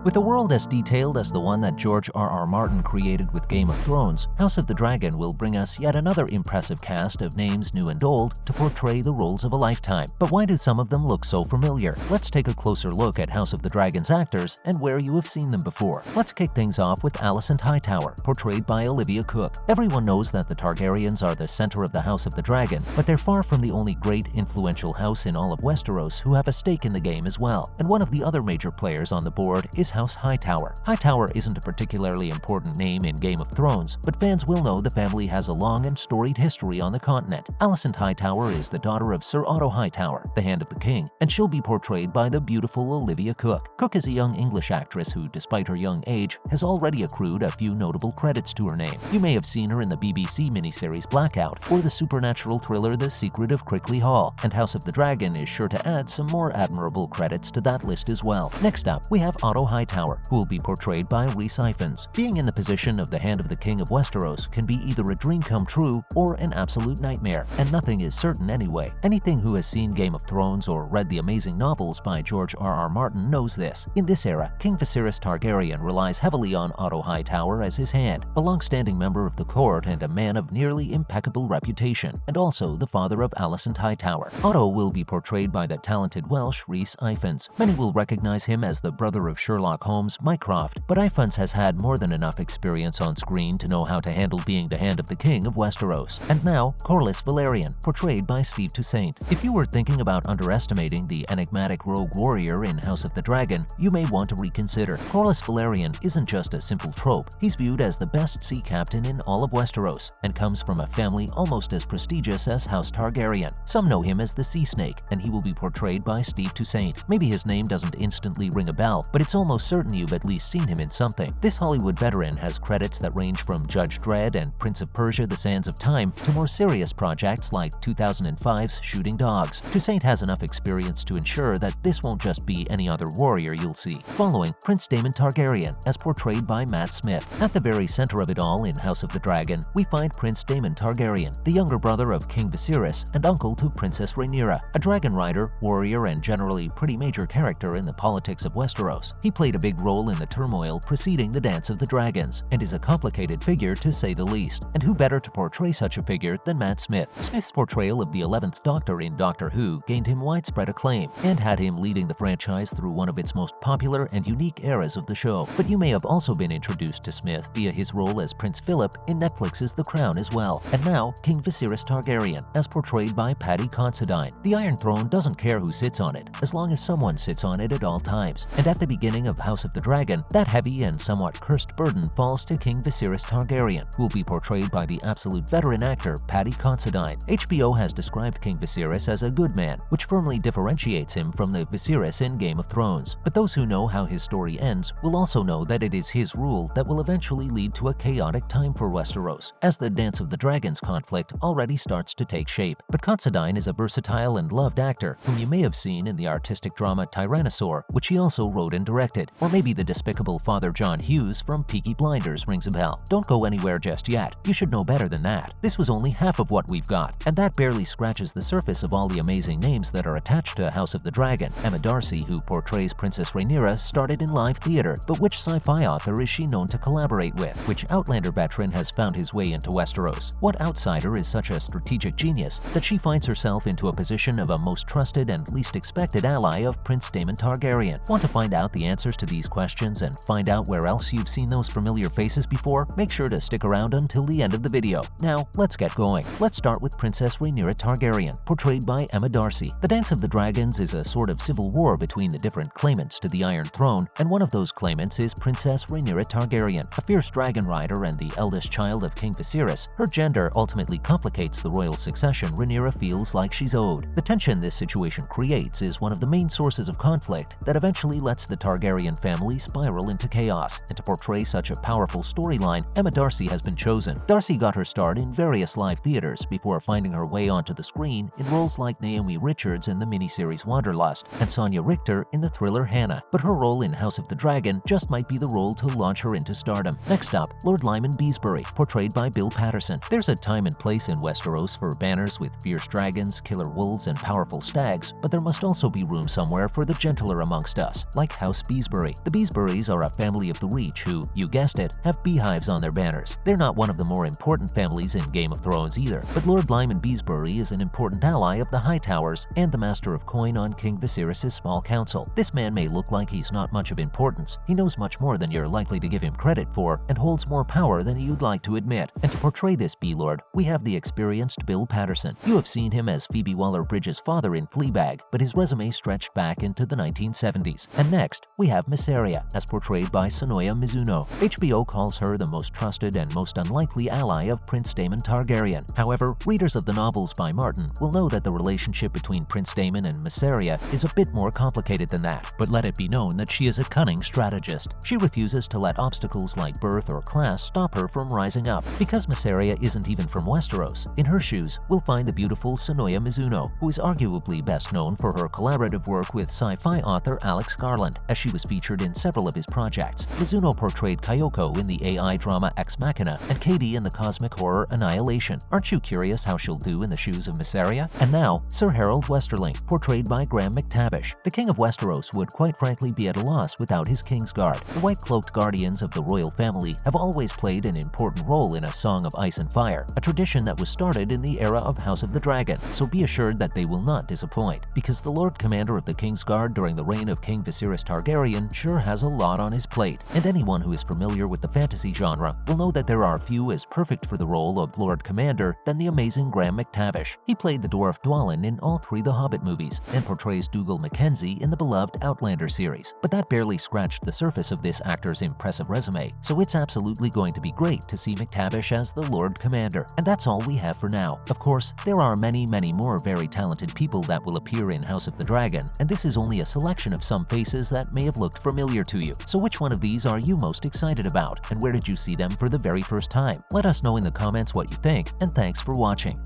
With a world as detailed as the one that George R.R. Martin created with Game of Thrones, House of the Dragon will bring us yet another impressive cast of names new and old to portray the roles of a lifetime. But why do some of them look so familiar? Let's take a closer look at House of the Dragon's actors and where you have seen them before. Let's kick things off with Alicent Hightower, portrayed by Olivia Cooke. Everyone knows that the Targaryens are the center of the House of the Dragon, but they're far from the only great influential house in all of Westeros who have a stake in the game as well. And one of the other major players on the board is House Hightower. Hightower isn't a particularly important name in Game of Thrones, but fans will know the family has a long and storied history on the continent. Alicent Hightower is the daughter of Sir Otto Hightower, the Hand of the King, and she'll be portrayed by the beautiful Olivia Cooke. Cooke is a young English actress who, despite her young age, has already accrued a few notable credits to her name. You may have seen her in the BBC miniseries Blackout or the supernatural thriller The Secret of Crickley Hall, and House of the Dragon is sure to add some more admirable credits to that list as well. Next up, we have Otto Hightower, who will be portrayed by Rhys Ifans. Being in the position of the Hand of the King of Westeros can be either a dream come true or an absolute nightmare, and nothing is certain anyway. Anything who has seen Game of Thrones or read the amazing novels by George R.R. Martin knows this. In this era, King Viserys Targaryen relies heavily on Otto Hightower as his hand, a long-standing member of the court and a man of nearly impeccable reputation, and also the father of Alicent Hightower. Otto will be portrayed by the talented Welsh Rhys Ifans. Many will recognize him as the brother of Sherlock Holmes, Mycroft, but Ifans has had more than enough experience on screen to know how to handle being the Hand of the King of Westeros. And now, Corlys Velaryon, portrayed by Steve Toussaint. If you were thinking about underestimating the enigmatic rogue warrior in House of the Dragon, you may want to reconsider. Corlys Velaryon isn't just a simple trope. He's viewed as the best sea captain in all of Westeros, and comes from a family almost as prestigious as House Targaryen. Some know him as the Sea Snake, and he will be portrayed by Steve Toussaint. Maybe his name doesn't instantly ring a bell, but it's almost certain you've at least seen him in something. This Hollywood veteran has credits that range from Judge Dredd and Prince of Persia: The Sands of Time to more serious projects like 2005's Shooting Dogs. Toussaint has enough experience to ensure that this won't just be any other warrior you'll see. Following, Prince Daemon Targaryen, as portrayed by Matt Smith. At the very center of it all in House of the Dragon, we find Prince Daemon Targaryen, the younger brother of King Viserys and uncle to Princess Rhaenyra, a dragon rider, warrior, and generally pretty major character in the politics of Westeros. He played a big role in the turmoil preceding the Dance of the Dragons, and is a complicated figure to say the least. And who better to portray such a figure than Matt Smith? Smith's portrayal of the 11th Doctor in Doctor Who gained him widespread acclaim, and had him leading the franchise through one of its most popular and unique eras of the show. But you may have also been introduced to Smith via his role as Prince Philip in Netflix's The Crown as well. And now, King Viserys Targaryen, as portrayed by Paddy Considine. The Iron Throne doesn't care who sits on it, as long as someone sits on it at all times. And at the beginning of House of the Dragon, that heavy and somewhat cursed burden falls to King Viserys Targaryen, who will be portrayed by the absolute veteran actor Paddy Considine. HBO has described King Viserys as a good man, which firmly differentiates him from the Viserys in Game of Thrones. But those who know how his story ends will also know that it is his rule that will eventually lead to a chaotic time for Westeros, as the Dance of the Dragons conflict already starts to take shape. But Considine is a versatile and loved actor whom you may have seen in the artistic drama Tyrannosaur, which he also wrote and directed. Or maybe the despicable Father John Hughes from Peaky Blinders rings a bell. Don't go anywhere just yet. You should know better than that. This was only half of what we've got, and that barely scratches the surface of all the amazing names that are attached to House of the Dragon. Emma Darcy, who portrays Princess Rhaenyra, started in live theater, but which sci-fi author is she known to collaborate with? Which Outlander veteran has found his way into Westeros? What outsider is such a strategic genius that she finds herself into a position of a most trusted and least expected ally of Prince Daemon Targaryen? Want to find out the answers to these questions and find out where else you've seen those familiar faces before? Make sure to stick around until the end of the video. Now, let's get going. Let's start with Princess Rhaenyra Targaryen, portrayed by Emma Darcy. The Dance of the Dragons is a sort of civil war between the different claimants to the Iron Throne, and one of those claimants is Princess Rhaenyra Targaryen, a fierce dragon rider and the eldest child of King Viserys. Her gender ultimately complicates the royal succession Rhaenyra feels like she's owed. The tension this situation creates is one of the main sources of conflict that eventually lets the Targaryen family spiral into chaos, and to portray such a powerful storyline, Emma Darcy has been chosen. Darcy got her start in various live theaters before finding her way onto the screen in roles like Naomi Richards in the miniseries Wanderlust and Sonia Richter in the thriller Hannah. But her role in House of the Dragon just might be the role to launch her into stardom. Next up, Lord Lyman Beesbury, portrayed by Bill Patterson. There's a time and place in Westeros for banners with fierce dragons, killer wolves, and powerful stags, but there must also be room somewhere for the gentler amongst us, like House Beesbury. Beesbury. The Beesburys are a family of the Reach who, you guessed it, have beehives on their banners. They're not one of the more important families in Game of Thrones either, but Lord Lyman Beesbury is an important ally of the Hightowers and the Master of Coin on King Viserys' small council. This man may look like he's not much of importance. He knows much more than you're likely to give him credit for and holds more power than you'd like to admit. And to portray this Bee-Lord, we have the experienced Bill Patterson. You have seen him as Phoebe Waller-Bridge's father in Fleabag, but his resume stretched back into the 1970s. And next, we have Mysaria, as portrayed by Sonoya Mizuno. HBO calls her the most trusted and most unlikely ally of Prince Daemon Targaryen. However, readers of the novels by Martin will know that the relationship between Prince Daemon and Mysaria is a bit more complicated than that, but let it be known that she is a cunning strategist. She refuses to let obstacles like birth or class stop her from rising up. Because Mysaria isn't even from Westeros, in her shoes, we'll find the beautiful Sonoya Mizuno, who is arguably best known for her collaborative work with sci-fi author Alex Garland, as she was featured in several of his projects. Mizuno portrayed Kyoko in the AI drama Ex Machina and Katie in the cosmic horror Annihilation. Aren't you curious how she'll do in the shoes of Mysaria? And now, Sir Harold Westerling, portrayed by Graham McTavish. The King of Westeros would quite frankly be at a loss without his Kingsguard. The white-cloaked guardians of the royal family have always played an important role in A Song of Ice and Fire, a tradition that was started in the era of House of the Dragon, so be assured that they will not disappoint, because the Lord Commander of the Kingsguard during the reign of King Viserys Targaryen sure has a lot on his plate, and anyone who is familiar with the fantasy genre will know that there are few as perfect for the role of Lord Commander than the amazing Graham McTavish. He played the dwarf Dwalin in all three The Hobbit movies and portrays Dougal Mackenzie in the beloved Outlander series. But that barely scratched the surface of this actor's impressive resume, so it's absolutely going to be great to see McTavish as the Lord Commander. And that's all we have for now. Of course, there are many more very talented people that will appear in House of the Dragon, and this is only a selection of some faces that may have looked familiar to you. So which one of these are you most excited about, and where did you see them for the very first time? Let us know in the comments what you think, and thanks for watching.